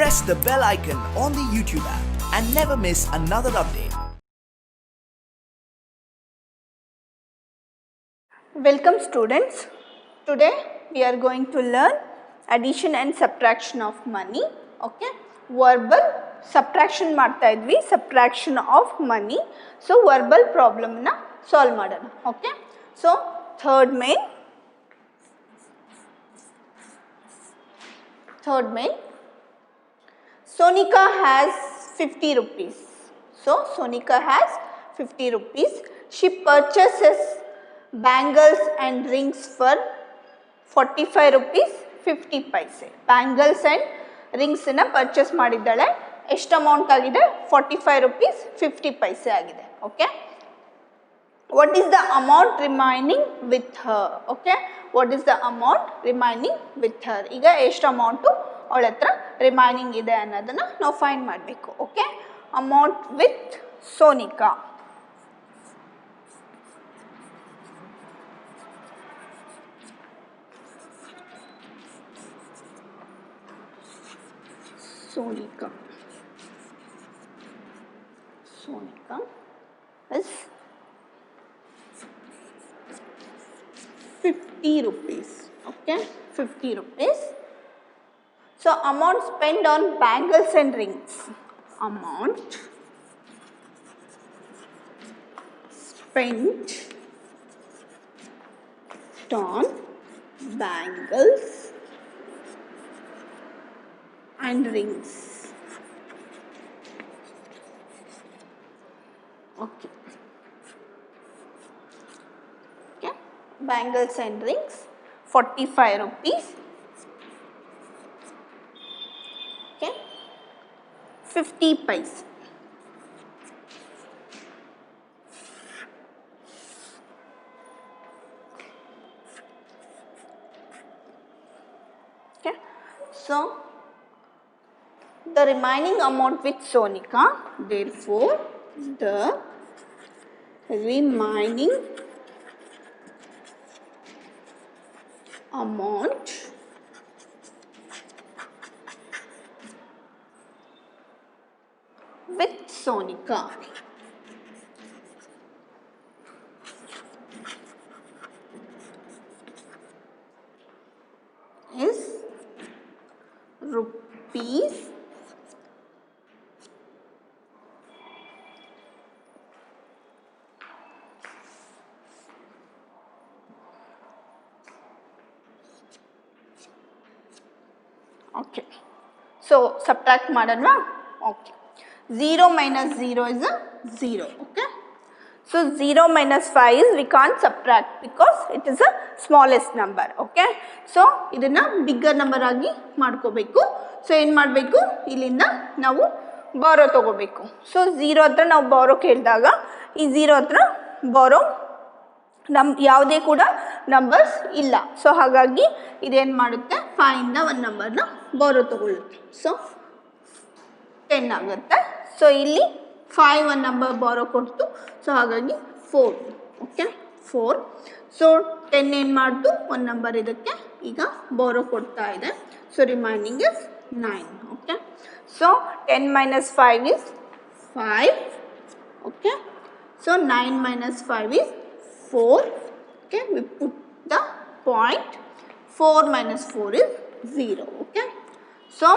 press the bell icon on the YouTube app and never miss another update. Welcome students. Today we are going to learn addition and subtraction of money. Okay, verbal subtraction ಮಾಡ್ತಾ ಇದ್ವಿ, subtraction of money. So verbal problem ನ solve ಮಾಡೋಣ. Okay, so third main Sonika has 50 rupees. So Sonika has 50 rupees. She purchases bangles and rings for 45 rupees 50 paise. Bangles and rings na purchase ಮಾಡಿದ್ದಾಳೆ. ಎಷ್ಟು amount ಆಗಿದೆ? 45 rupees 50 paise ಆಗಿದೆ. Okay, what is the amount remaining with her? Okay, what is the amount remaining with her? ಈಗ ಎಷ್ಟು amount ಅವಳ ಹತ್ರ remaining ಇದೆ ಅನ್ನೋದನ್ನ ನಾವು ಫೈಂಡ್ ಮಾಡಬೇಕು. Okay, amount with Sonika. Sonika is 50 rupees. Okay, 50 rupees. So amount spent on bangles and rings. Amount spent on bangles and rings. Okay. Okay, bangles and rings 45 rupees. Okay, 50 paise. Okay, so the remaining amount with Sonika, therefore the remaining amount with Sonika is rupees 'Okay, so subtract ಮಾಡೋಣವಾ? Okay, 0 minus 0 is a 0. Okay, so 0 minus 5 is we can't subtract because it is a smallest number. Okay, so ಇದನ್ನ bigger number ಆಗಿ ಮಾಡ್ಕೋಬೇಕು. So ಏನು ಮಾಡಬೇಕು, ಇಲ್ಲಿಂದ ನಾವು ಬಾರೋ ತಗೋಬೇಕು. So 0 ಹತ್ರ ನಾವು ಬಾರೋ ಕೇಳಿದಾಗ ಈ 0 ಹತ್ರ ಬಾರೋ ಯಾವುದೇ ಕೂಡ ನಂಬರ್ಸ್ ಇಲ್ಲ. ಸೊ ಹಾಗಾಗಿ ಇದೇನು ಮಾಡುತ್ತೆ, 5 ಇಂದ ಒಂದು ನಂಬರ್ನ ಬಾರೋ ತಗೊಳ್ಳುತ್ತೆ. ಸೊ 10 ಆಗುತ್ತೆ. ಸೊ ಇಲ್ಲಿ 5 ಒಂದು ನಂಬರ್ ಬಾರೋ ಕೊಡ್ತು. ಸೊ ಹಾಗಾಗಿ 4. ಓಕೆ, 4. ಸೊ 10 ಏನು ಮಾಡ್ತು, ಒಂದು ನಂಬರ್ ಇದಕ್ಕೆ ಈಗ ಬಾರೋ ಕೊಡ್ತಾ ಇದೆ. So remaining is 9. Okay, so 10 minus 5 is 5. Okay, so 9 minus 5 is 4. Okay, we put the point. 4 minus 4 is 0. Okay, so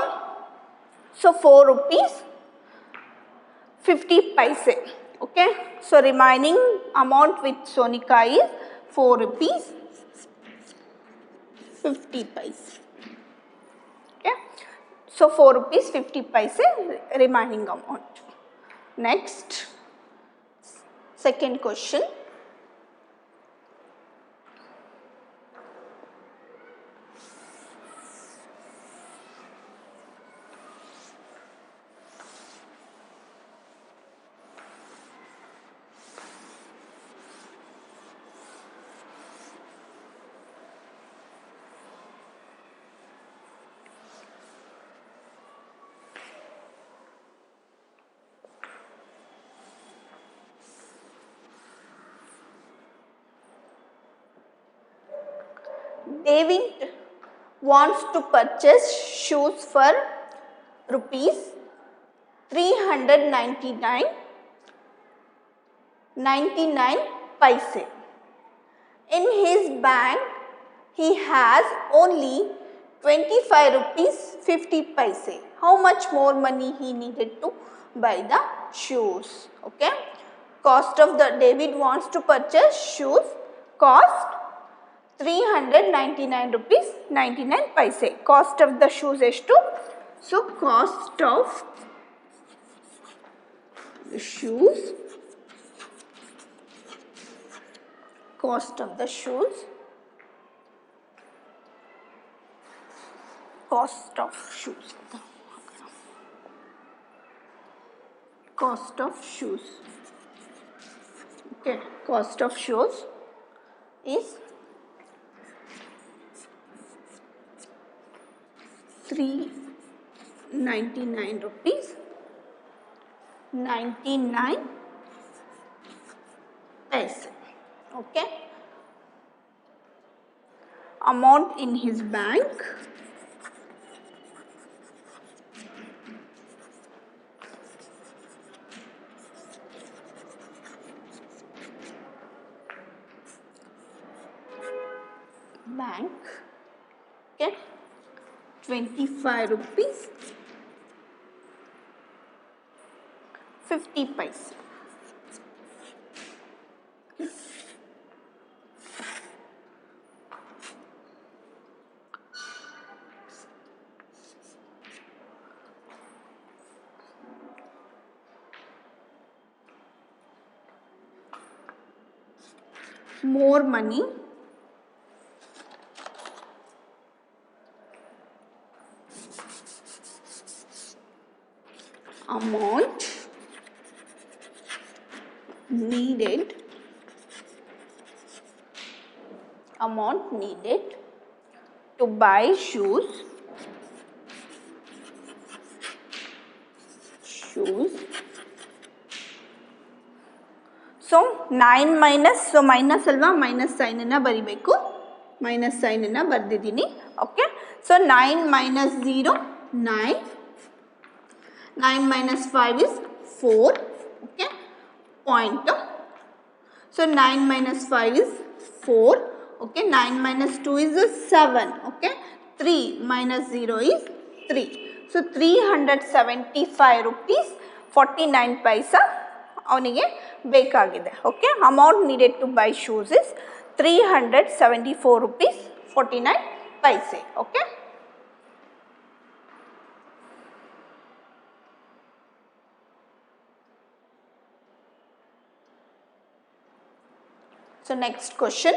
4 rupees 50 paise. Okay, so remaining amount with Sonika is 4 rupees 50 paise. Okay, so 4 rupees 50 paise remaining amount. Next, second question. David wants to purchase shoes for rupees 399.99 paise. In his bank, he has only 25 rupees 50 paise. How much more money he needed to buy the shoes? Okay. Cost of the David wants to purchase shoes. Cost 399 rupees 99 paise. Cost of the shoes is to. So cost of the shoes. Cost of the shoes. Cost of shoes. Cost of shoes. Okay, cost of shoes is 399 rupees 99 paise. Okay. Amount in his bank. Bank. Okay. 25 rupees 50 paise. More money. Amount needed to buy shoes so 9 minus so minus alva minus sign na baribeku minus sign na bardidini okay so 9 minus 0 9 9 minus 5 is 4 okay point so 9 minus 5 is 4 okay 9 minus 2 is 7 okay 3 minus 0 is 3 so 375 rupees 49 paisa avnige bekagide okay amount needed to buy shoes is 374 rupees 49 paise okay. So next question.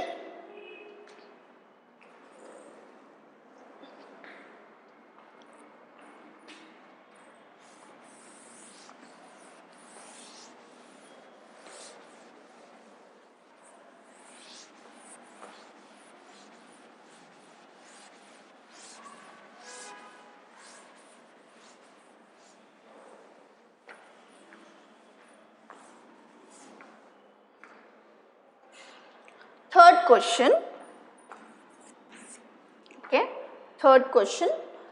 Third question. Okay, third question.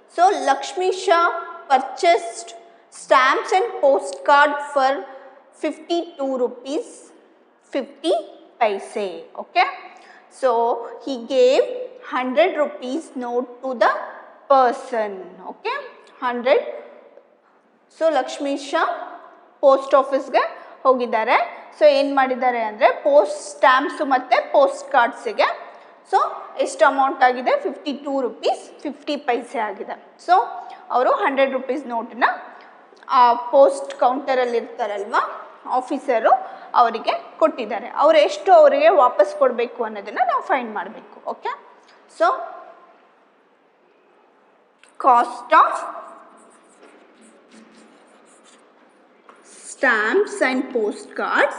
So Lakshmi Shah purchased stamps and postcard for 52 rupees 50 paise. Okay, so he gave 100 rupees note to the person. Okay, 100. So Lakshmi Shah post office ge ಹೋಗಿದ್ದಾರೆ so ಏನು ಮಾಡಿದ್ದಾರೆ ಅಂದರೆ post ಸ್ಟ್ಯಾಂಪ್ಸು ಮತ್ತು post ಕಾರ್ಡ್ಸಿಗೆ so ಎಷ್ಟು amount ಆಗಿದೆ 52 rupees 50 paise ಆಗಿದೆ so ಅವರು 100 rupees ನೋಟನ್ನ post ಕೌಂಟರಲ್ಲಿ ಇರ್ತಾರಲ್ವ officer ಅವರಿಗೆ ಕೊಟ್ಟಿದ್ದಾರೆ ಅವರು ಎಷ್ಟು ಅವರಿಗೆ ವಾಪಸ್ ಕೊಡಬೇಕು ಅನ್ನೋದನ್ನು ನಾವು ಫೈಂಡ್ ಮಾಡಬೇಕು okay so cost of stamps and postcards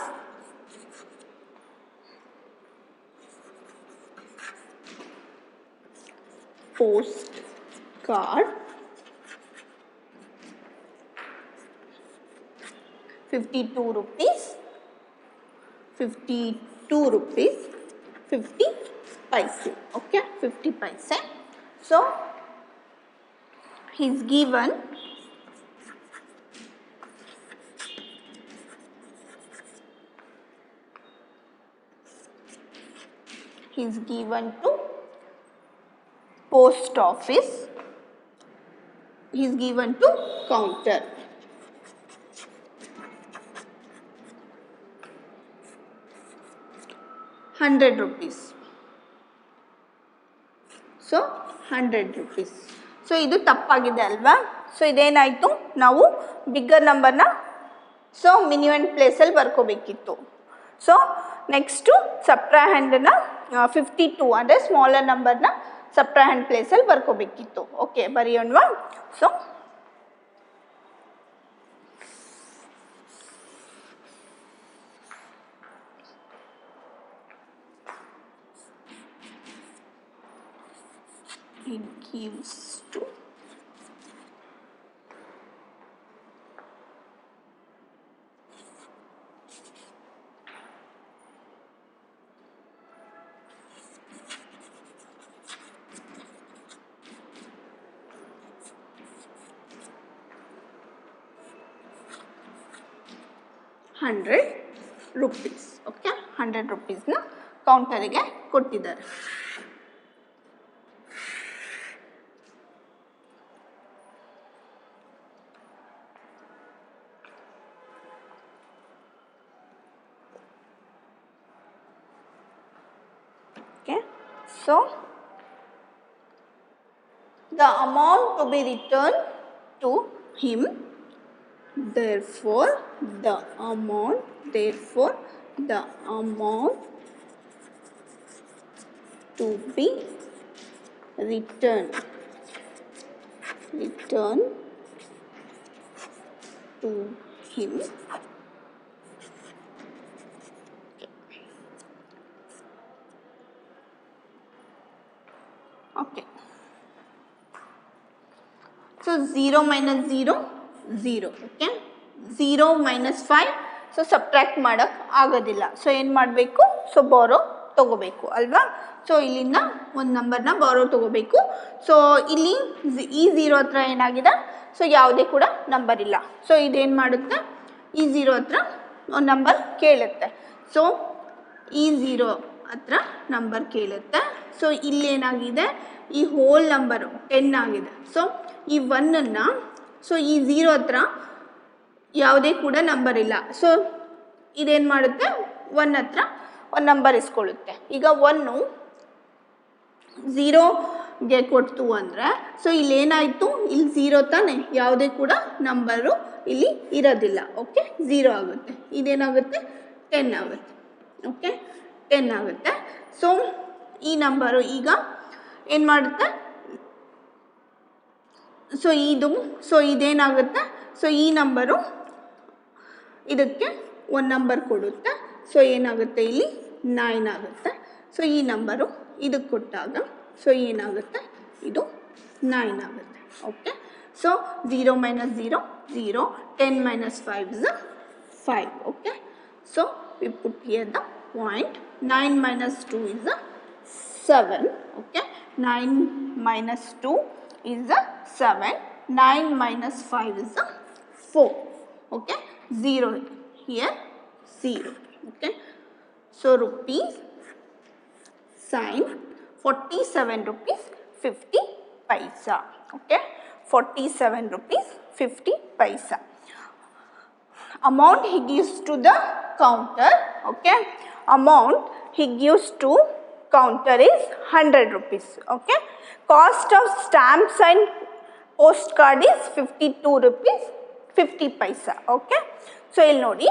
postcard 52 rupees 50 paise okay 50 paise so he's given is given to post office, is given to counter. ₹100. So 100 rupees. So ಇದು ತಪ್ಪಾಗಿದೆ ಅಲ್ವಾ? ಸೊ ಇದೇನಾಯಿತು, ನಾವು ಬಿಗ್ಗರ್ ನಂಬರ್ನ ಸೊ ಮಿನಿಮಮ್ ಪ್ಲೇಸಲ್ಲಿ ಬರ್ಕೋಬೇಕಿತ್ತು. So next ಸಬ್ಟ್ರಾಹ್ಯಾಂಡನ್ನ 52 ಅಂದರೆ smaller ನಂಬರ್ನ subtrahend ಪ್ಲೇಸಲ್ಲಿ ಬರ್ಕೋಬೇಕಿತ್ತು. ಓಕೆ, ಬರೆಯೋಣವಾ? So it gives to ₹100. Okay, 100 rupeesನ ಕೌಂಟರಿಗೆ ಕೊಟ್ಟಿದ್ದಾರೆ. Okay, so the amount to be returned to him, therefore the amount to be returned to him okay. So 0 minus 0, 0. Okay, 0 minus 5. So subtract ಮಾಡೋಕ್ಕೆ ಆಗೋದಿಲ್ಲ. So ಏನು ಮಾಡಬೇಕು? So ಬಾರೋ ತೊಗೋಬೇಕು ಅಲ್ವಾ? ಸೊ ಇಲ್ಲಿಂದ ಒಂದು ನಂಬರ್ನ ಬಾರೋ ತೊಗೋಬೇಕು. ಸೊ ಇಲ್ಲಿ ಈ 0 ಹತ್ರ ಏನಾಗಿದೆ? ಸೊ ಯಾವುದೇ ಕೂಡ ನಂಬರ್ ಇಲ್ಲ. ಸೊ ಇದೇನು ಮಾಡುತ್ತೆ? ಈ 0 ಹತ್ರ ಒಂದು ನಂಬರ್ ಕೇಳುತ್ತೆ. ಸೊ ಈ 0 ಹತ್ರ ನಂಬರ್ ಕೇಳುತ್ತೆ. ಸೊ ಇಲ್ಲೇನಾಗಿದೆ? ಈ ಹೋಲ್ ನಂಬರು 10 ಆಗಿದೆ. ಸೊ ಈ 1ಅನ್ನು, ಸೊ ಈ 0 ಹತ್ರ ಯಾವುದೇ ಕೂಡ ನಂಬರ್ ಇಲ್ಲ. ಸೊ ಇದೇನು ಮಾಡುತ್ತೆ? 1 ಹತ್ರ ಒಂದು ನಂಬರ್ ಇಸ್ಕೊಳ್ಳುತ್ತೆ. ಈಗ 1 0ಗೆ ಕೊಡ್ತು ಅಂದರೆ, ಸೊ ಇಲ್ಲೇನಾಯಿತು? ಇಲ್ಲಿ 0 ತಾನೆ, ಯಾವುದೇ ಕೂಡ ನಂಬರು ಇಲ್ಲಿ ಇರೋದಿಲ್ಲ. ಓಕೆ, 0 ಆಗುತ್ತೆ. ಇದೇನಾಗುತ್ತೆ? 10 ಆಗುತ್ತೆ. ಓಕೆ, 10 ಆಗುತ್ತೆ. ಸೊ ಈ ನಂಬರು ಈಗ ಏನು ಮಾಡುತ್ತೆ? ಸೊ ಇದೇನಾಗುತ್ತೆ? ಸೊ ಈ ನಂಬರು ಇದಕ್ಕೆ ಒಂದು ನಂಬರ್ ಕೊಡುತ್ತೆ. ಸೊ ಏನಾಗುತ್ತೆ? ಇಲ್ಲಿ 9 ಆಗುತ್ತೆ. ಸೊ ಈ ನಂಬರು ಇದಕ್ಕೆ ಕೊಟ್ಟಾಗ ಸೊ ಏನಾಗುತ್ತೆ? ಇದು 9 ಆಗುತ್ತೆ. Okay, so 0 minus 0, 0. 10 minus 5 is 5. Okay, so we put here the point. 9 minus 2 is 7. Okay, 9 minus 2 is 7. 9 minus 5 is 4. Okay, 0 here, 0. Okay, so rupees sign 47 rupees 50 paisa. Okay, 47 rupees 50 paisa. Amount he gives to the counter. Okay, amount he gives to counter is 100 rupees. Okay, cost of stamps and postcard is 52 rupees 50 paisa. Okay, so ಇಲ್ಲಿ ನೋಡಿ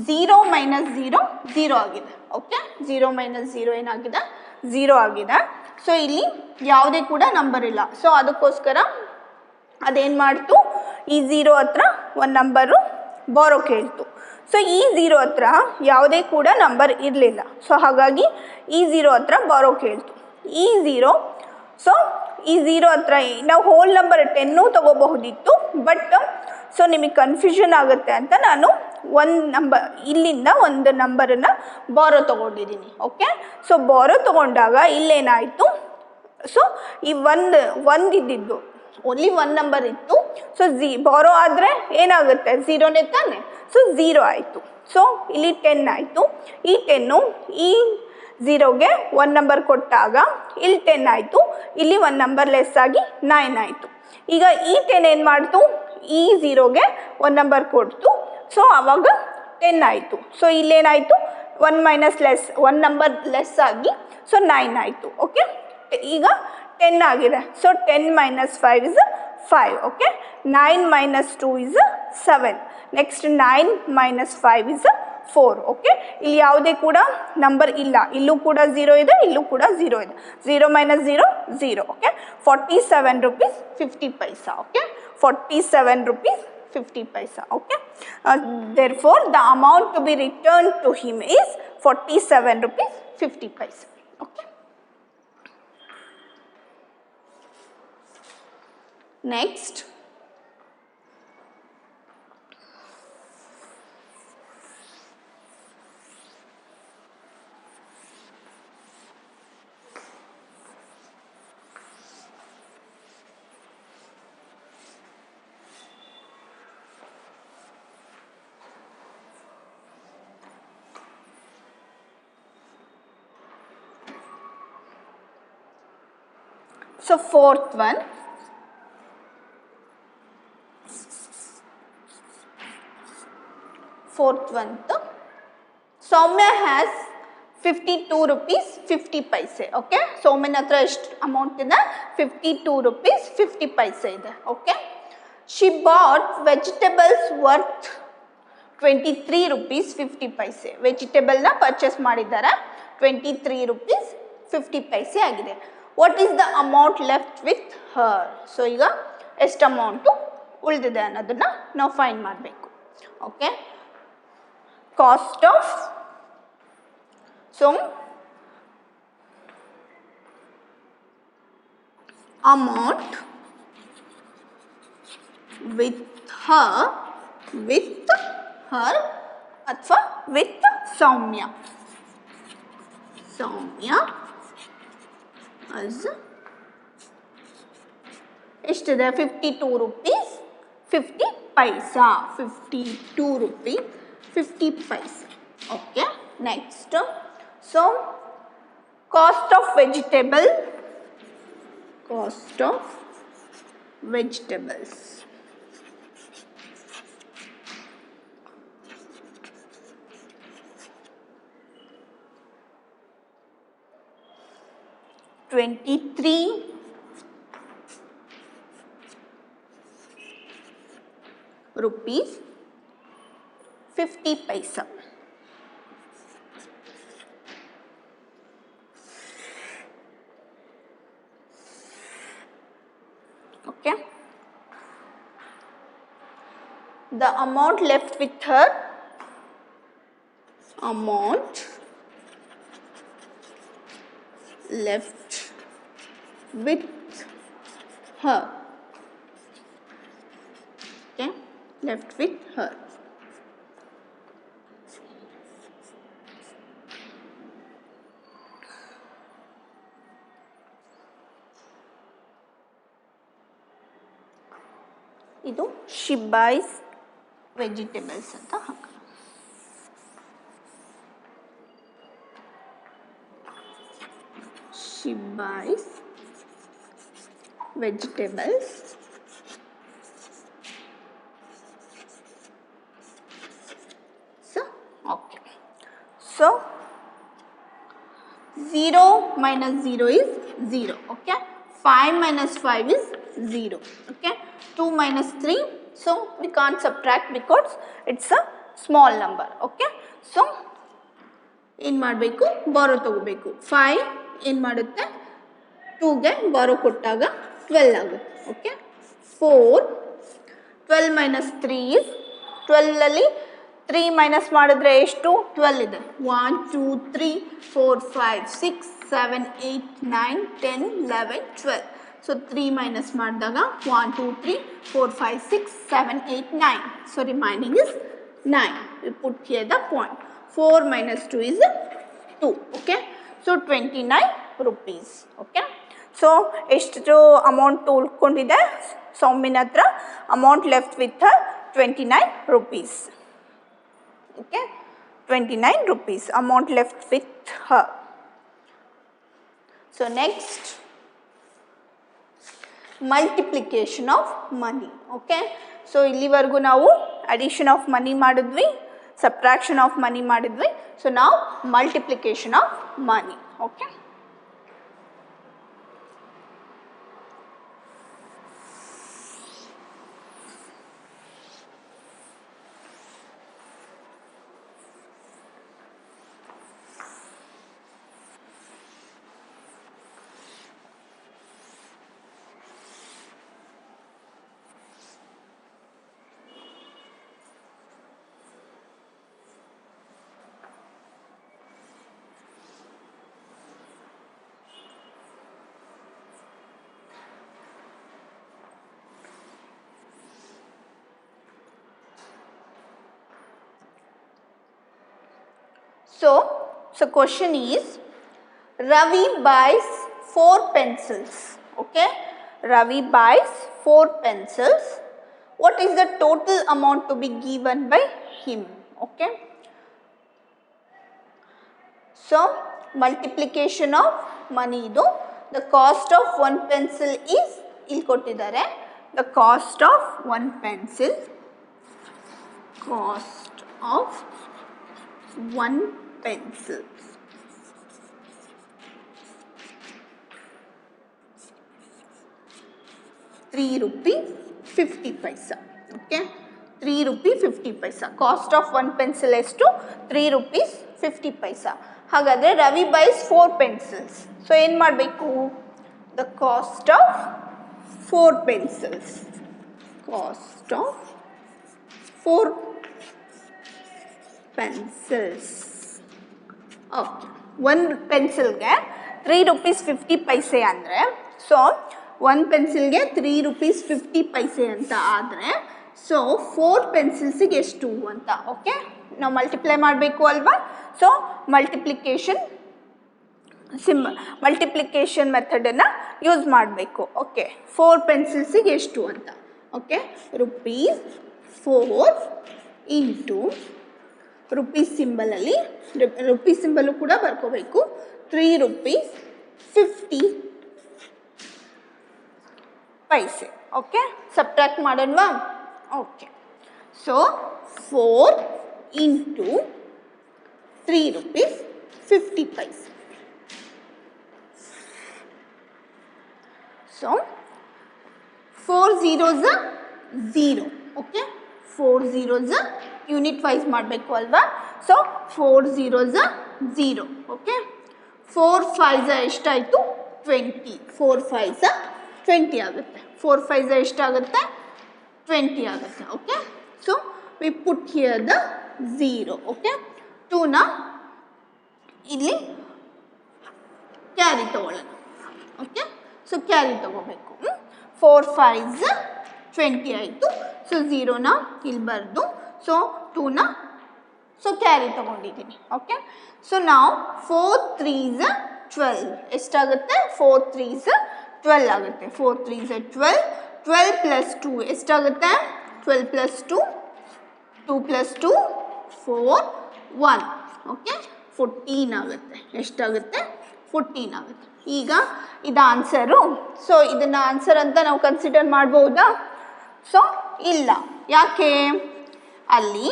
0 minus 0 0 ಆಗಿದೆ. Okay, 0 minus 0 ಏನಾಗಿದೆ? 0 ಆಗಿದೆ. So ಇಲ್ಲಿ ಯಾವುದೇ ಕೂಡ number ಇಲ್ಲ. So ಅದಕ್ಕೋಸ್ಕರ ಅದೇನು ಮಾಡ್ತು? ಈ 0 ಹತ್ರ ಒಂದು ನಂಬರು ಬಾರೋ ಕೇಳ್ತು. ಸೊ ಈ 0 ಹತ್ರ ಯಾವುದೇ ಕೂಡ ನಂಬರ್ ಇರಲಿಲ್ಲ. ಸೊ ಹಾಗಾಗಿ ಈ 0 ಹತ್ರ ಬಾರೋ ಕೇಳ್ತು. ಈ 0, ಸೊ ಈ 0 ಹತ್ರ ನಾವು ಹೋಲ್ ನಂಬರ್ 10 ತೊಗೋಬಹುದಿತ್ತು. ಬಟ್ ಸೊ ನಿಮಗೆ ಕನ್ಫ್ಯೂಷನ್ ಆಗುತ್ತೆ ಅಂತ ನಾನು ಒಂದು ನಂಬರ್ ಇಲ್ಲಿಂದ ಒಂದು ನಂಬರನ್ನು ಬಾರೋ ತೊಗೊಂಡಿದ್ದೀನಿ. ಓಕೆ, ಸೊ ಬಾರೋ ತೊಗೊಂಡಾಗ ಇಲ್ಲೇನಾಯಿತು? ಸೊ ಈ ಒಂದು ಇದ್ದಿದ್ದು ಓನ್ಲಿ 1 ನಂಬರ್ ಇತ್ತು. ಸೊ ಬಾರೋ ಆದರೆ ಏನಾಗುತ್ತೆ? 0ನೇ ತಾನೆ. ಸೊ 0 ಆಯಿತು. ಸೊ ಇಲ್ಲಿ 10 ಆಯಿತು. ಈ 10 ಈ ಝೀರೋಗೆ 1 ನಂಬರ್ ಕೊಟ್ಟಾಗ ಇಲ್ಲಿ 10 ಆಯಿತು, ಇಲ್ಲಿ 1 ನಂಬರ್ ಲೆಸ್ ಆಗಿ 9 ಆಯಿತು. ಈಗ ಈ 10 ಏನು ಮಾಡ್ತು, ಈ ಝೀರೋಗೆ 1 ನಂಬರ್ ಕೊಡ್ತು, ಸೊ ಆವಾಗ 10 ಆಯಿತು. ಸೊ ಇಲ್ಲೇನಾಯಿತು, 1 ನಂಬರ್ ಲೆಸ್ ಆಗಿ ಸೊ 9 ಆಯಿತು. ಓಕೆ, ಈಗ 10 ಆಗಿದೆ. So 10 - 5 is 5. Okay, 9 - 2 is 7. Next 9 - 5 is 4. Okay, ಇಲ್ಲಿ ಯಾವುದೇ ಕೂಡ ನಂಬರ್ ಇಲ್ಲ, ಇಲ್ಲೂ ಕೂಡ 0 ಇದೆ, ಇಲ್ಲೂ ಕೂಡ 0 ಇದೆ. 0 - 0 0. Okay, 47 rupees 50 paisa. Okay, 47 rupees 50 paisa. Okay, therefore the amount to be returned to him is 47 rupees 50 paisa. Okay, next so fourth one, Soumya has 52 rupees 50 paise. Okay, Soumya hatra ಎಷ್ಟು amount ಇದೆ, 52 rupees 50 paise ಇದೆ. Okay, she bought vegetables worth 23 rupees 50 paise. Vegetable ನ purchase ಮಾಡಿದ್ದಾರೆ, 23 rupees 50 paise ಆಗಿದೆ. What is the amount left with her? So ಈಗ ಎಷ್ಟು amount ಉಳಿದಿದೆ ಅನ್ನೋದನ್ನು ನಾವು ಫೈಂಡ್ ಮಾಡಬೇಕು. Okay, cost of, so amount with her ಅಥವಾ ವಿತ್ ಸೌಮ್ಯ. ಎಷ್ಟಿದೆ, 52 rupees 50 paisa. 52 rupees 50 paisa. Okay, next, so cost of vegetables 23 rupees 50 paisa. Okay, the amount left with her, okay, left with her. ಇದು she buys vegetables ಅಂತ ಹಾಕೋಣ. She buys vegetables so okay, so 0 minus 0 is 0. Okay, 5 minus 5 is 0. Okay, 2 minus 3, so we can't subtract because it's a small number. Okay, so ಏನು ಮಾಡಬೇಕು, ಬಾರೋ ತಗೋಬೇಕು. 5 ಏನು ಮಾಡುತ್ತೆ, 2ಗೆ ಬಾರೋ ಕೊಟ್ಟಾಗ 12 ಆಗುತ್ತೆ. ಓಕೆ, 4, 12 minus 3 is 12 ಅಲ್ಲಿ 3 ಮೈನಸ್ ಮಾಡಿದ್ರೆ ಎಷ್ಟು, 12 ಇದೆ. 1 2 3 4 5 6 7 8 9 10 11 12. ಸೊ 3 ಮೈನಸ್ ಮಾಡಿದಾಗ 1 2 3 4 5 6 7 8 9. So remaining is 9. We put here the point. 4 minus 2 is 2. Okay, so 29 rupees. Okay, so ಎಷ್ಟು ಅಮೌಂಟ್ ಉಳ್ಕೊಂಡಿದೆ ಸೌಮ್ಯನ ಹತ್ರ? Amount left with 29 rupees. Okay, 29 rupees amount left with her. So next multiplication of money. Okay, so ಇಲ್ಲಿವರೆಗೂ ನಾವು addition of money ಮಾಡಿದ್ವಿ, subtraction of money ಮಾಡಿದ್ವಿ. So ನಾವು multiplication of money. Okay, So question is, Ravi buys 4 pencils. Okay, Ravi buys 4 pencils. What is the total amount to be given by him? Okay, so multiplication of money idu. The cost of 1 pencil is ಇಲ್ಲಿ ಕೊಟ್ಟಿದ್ದಾರೆ. The cost of 1 pencil, cost of 1 pencil, ₹3.50. Okay, ₹3.50. Cost of 1 pencil ಎಷ್ಟು? ₹3.50. ಹಾಗಾದರೆ Ravi byes 4 pencils. So ಏನು ಮಾಡಬೇಕು? The cost of 4 pencils, cost of 4 pencils. Okay, 1 ಪೆನ್ಸಿಲ್ಗೆ ₹3.50 ಅಂದರೆ, so 1 ಪೆನ್ಸಿಲ್ಗೆ ₹3.50 ಅಂತ ಆದರೆ, so 4 ಪೆನ್ಸಿಲ್ಸಿಗೆ ಎಷ್ಟು ಅಂತ ಓಕೆ ನಾವು ಮಲ್ಟಿಪ್ಲೈ ಮಾಡಬೇಕು ಅಲ್ವಾ. ಸೊ ಮಲ್ಟಿಪ್ಲಿಕೇಶನ್ ಮೆಥಡನ್ನು ಯೂಸ್ ಮಾಡಬೇಕು. ಓಕೆ, 4 ಪೆನ್ಸಿಲ್ಸಿಗೆ ಎಷ್ಟು ಅಂತ. ಓಕೆ, ₹4 ಇಂಟು ರುಪೀಸ್ ಸಿಂಬಲಲ್ಲಿ, ರುಪೀಸ್ ಸಿಂಬಲು ಕೂಡ ಬರ್ಕೋಬೇಕು, ₹3.50. ಓಕೆ, ಸಬ್ಟ್ರಾಕ್ಟ್ ಮಾಡೋಣವಾ? Okay, so 4 into ₹3.50. So 4 zeros 0. Okay, 4 zeros unit wise ಮಾಡಬೇಕು ಅಲ್ವಾ. So 4 zeros 0. ಓಕೆ, 4 5s ಎಷ್ಟಾಯಿತು? 20. 4 5s 20 ಆಗುತ್ತೆ. 4 5s ಎಷ್ಟಾಗುತ್ತೆ? 20 ಆಗುತ್ತೆ. Okay, so we put here the 0. Okay, 2ನ ಇಲ್ಲಿ ಕ್ಯಾರಿ ತಗೊಳ್ಳೋಣ. ಓಕೆ, ಸೊ ಕ್ಯಾರಿ ತಗೋಬೇಕು. 4 5s 20 ಆಯಿತು. ಸೊ 0ನ ಇಲ್ಲಿ ಬರೆದು, ಸೊ 2ನ ಸೊ ಕ್ಯಾರಿ ತಗೊಂಡಿದ್ದೀನಿ. ಓಕೆ, ಸೊ ನಾವು 4 3s 12 ಎಷ್ಟಾಗುತ್ತೆ? 4 3s 12 ಆಗುತ್ತೆ. 4 3s 12. 12 ಪ್ಲಸ್ 2 ಎಷ್ಟಾಗುತ್ತೆ? 12 ಪ್ಲಸ್ 2 2 ಪ್ಲಸ್ 2 4 1. ಓಕೆ, 14 ಆಗುತ್ತೆ. ಎಷ್ಟಾಗುತ್ತೆ? 14 ಆಗುತ್ತೆ. ಈಗ ಇದು ಆನ್ಸರು. ಸೊ ಇದನ್ನು ಆನ್ಸರ್ ಅಂತ ನಾವು ಕನ್ಸಿಡರ್ ಮಾಡ್ಬೋದಾ? ಸೊ ಇಲ್ಲ. ಯಾಕೆ? ಅಲ್ಲಿ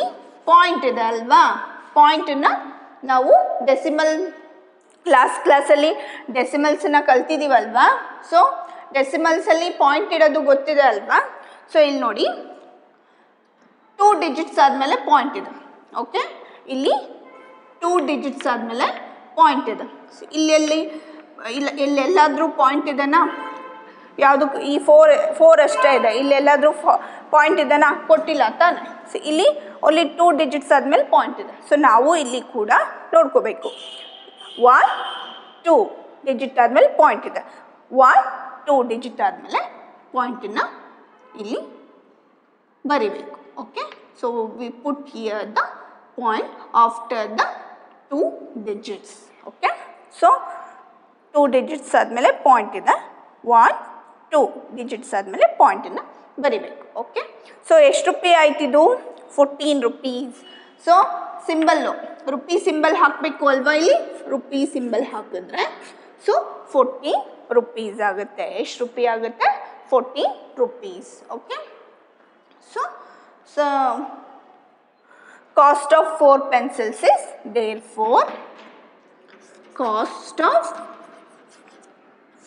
ಪಾಯಿಂಟ್ ಇದೆ ಅಲ್ವಾ. ಪಾಯಿಂಟನ್ನು ನಾವು ಡೆಸಿಮಲ್ ಕ್ಲಾಸಲ್ಲಿ ಡೆಸಿಮಲ್ಸನ್ನು ಕಲ್ತಿದ್ದೀವಲ್ವಾ. ಸೊ ಡೆಸಿಮಲ್ಸಲ್ಲಿ ಪಾಯಿಂಟ್ ಇಡೋದು ಗೊತ್ತಿದೆ ಅಲ್ವಾ. ಸೊ ಇಲ್ಲಿ ನೋಡಿ, 2 digits ಆದಮೇಲೆ ಪಾಯಿಂಟ್ ಇದೆ. ಓಕೆ, ಇಲ್ಲಿ 2 digits ಆದಮೇಲೆ ಪಾಯಿಂಟ್ ಇದೆ. ಸೊ ಎಲ್ಲೆಲ್ಲಾದರೂ ಪಾಯಿಂಟ್ ಇದೆನಾ? ಯಾವುದಕ್ಕೆ? ಈ 4 ಅಷ್ಟೇ ಇದೆ. ಇಲ್ಲೆಲ್ಲಾದರೂ ಪಾಯಿಂಟ್ ಇದೆನಾ? ಕೊಟ್ಟಿಲ್ಲ ತಾನೆ. ಸೊ ಇಲ್ಲಿ ಓನ್ಲಿ 2 digits ಆದಮೇಲೆ ಪಾಯಿಂಟ್ ಇದೆ. ಸೊ ನಾವು ಇಲ್ಲಿ ಕೂಡ ನೋಡ್ಕೋಬೇಕು. 1 2 digit ಆದಮೇಲೆ ಪಾಯಿಂಟ್ ಇದೆ. 1 2 digit ಆದಮೇಲೆ ಪಾಯಿಂಟನ್ನು ಇಲ್ಲಿ ಬರಿಬೇಕು. Okay, so we put here the point after the 2 digits. Okay, so 2 digits ಆದಮೇಲೆ ಪಾಯಿಂಟ್ ಇದೆ. 1 2 digits ಆದಮೇಲೆ ಪಾಯಿಂಟನ್ನು ಬರಿಬೇಕು. ಓಕೆ, ಸೊ ಎಷ್ಟು ರೂಪಾಯಿ ಆಯ್ತಿದು? 14 rupees. So symbol rupee symbol ಹಾಕಬೇಕು ಅಲ್ವಾ. ಇಲ್ಲಿ ರುಪಿ ಸಿಂಬಲ್ ಹಾಕಿದ್ರೆ ಸೊ 40 rupees ಆಗುತ್ತೆ. ಎಷ್ಟು ರೂಪಿ ಆಗುತ್ತೆ? 40 rupees. Okay, so cost of 4 pencils is therefore cost of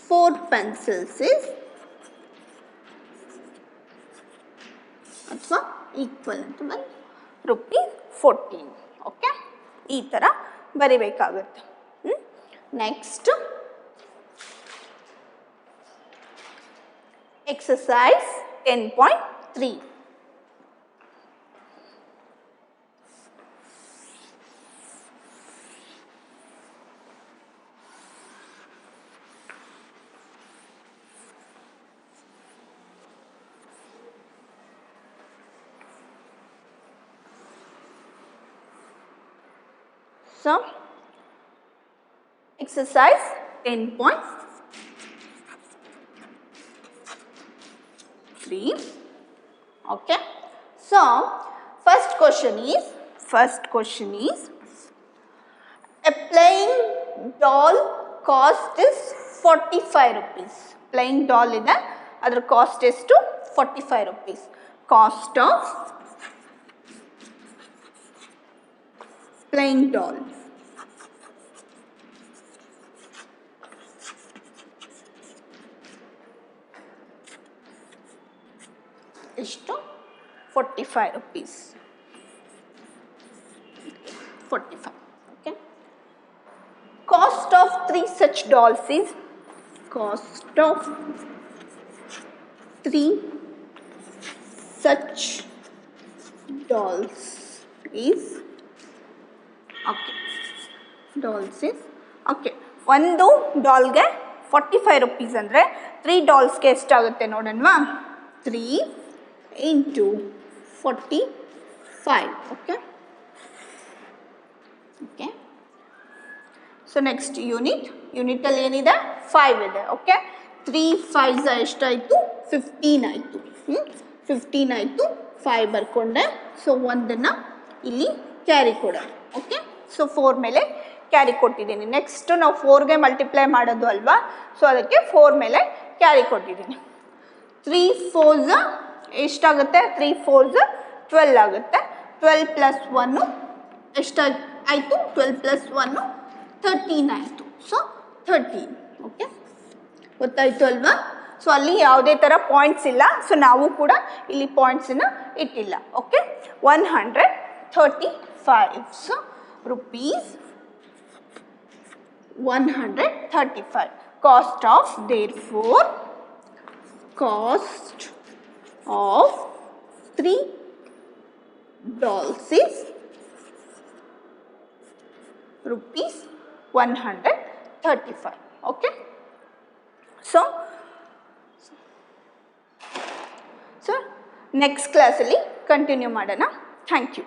4 pencils is ಅಥವಾ ಈಕ್ವಲ್ ಅಂತ ಬಂದು ₹14. ಓಕೆ, ಈ ಥರ ಬರಿಬೇಕಾಗುತ್ತೆ. Next exercise 10.3. So, exercise 10.3. Okay. So, first question is a playing doll cost is 45 rupees. Playing doll ಇದೆ, ಅದರ cost ಎಷ್ಟು? 45 rupees. Cost of playing doll. ಎಷ್ಟು? 45 rupees. 45. Okay. Cost of 3 such dolls is cost of 3 such dolls is okay, ಒಂದು ಡಾಲ್ಗೆ 45 rupees ಅಂದರೆ 3 ಡಾಲ್ಸ್ಗೆ ಎಷ್ಟಾಗುತ್ತೆ ನೋಡೋಣವಾ? 3 into 45. Okay, so next ಯೂನಿಟಲ್ಲಿ ಏನಿದೆ? 5 ಇದೆ. Okay, 3 5s ಎಷ್ಟಾಯಿತು? 15 ಆಯಿತು. 15 ಆಯಿತು, 5 ಬರ್ಕೊಂಡೆ. ಸೊ ಒಂದನ್ನು ಇಲ್ಲಿ ಕ್ಯಾರಿ ಕೊಡೋಣ. ಓಕೆ, ಸೊ 4 ಮೇಲೆ ಕ್ಯಾರಿ ಕೊಟ್ಟಿದ್ದೀನಿ. ನೆಕ್ಸ್ಟ್ ನಾವು 4ಗೆ ಮಲ್ಟಿಪ್ಲೈ ಮಾಡೋದು ಅಲ್ವಾ, ಸೊ ಅದಕ್ಕೆ 4 ಮೇಲೆ ಕ್ಯಾರಿ ಕೊಟ್ಟಿದ್ದೀನಿ. 3 4s ಎಷ್ಟಾಗುತ್ತೆ? 3 4s 12 ಆಗುತ್ತೆ. 12 + 1 ಎಷ್ಟಾಯಿತು? 12 + 1 13 ಆಯಿತು. ಸೊ 13. ಓಕೆ, ಗೊತ್ತಾಯಿತು ಅಲ್ವಾ? ಸೊ ಅಲ್ಲಿ ಯಾವುದೇ ಥರ ಪಾಯಿಂಟ್ಸ್ ಇಲ್ಲ, ಸೊ ನಾವು ಕೂಡ ಇಲ್ಲಿ ಪಾಯಿಂಟ್ಸನ್ನು ಇಟ್ಟಿಲ್ಲ. Okay, 135 rupees 135. Cost of, therefore, cost of 3 dolls is rupees 135. Okay, so next class ಅಲ್ಲಿ ಕಂಟಿನ್ಯೂ ಮಾಡೋಣ. Thank you.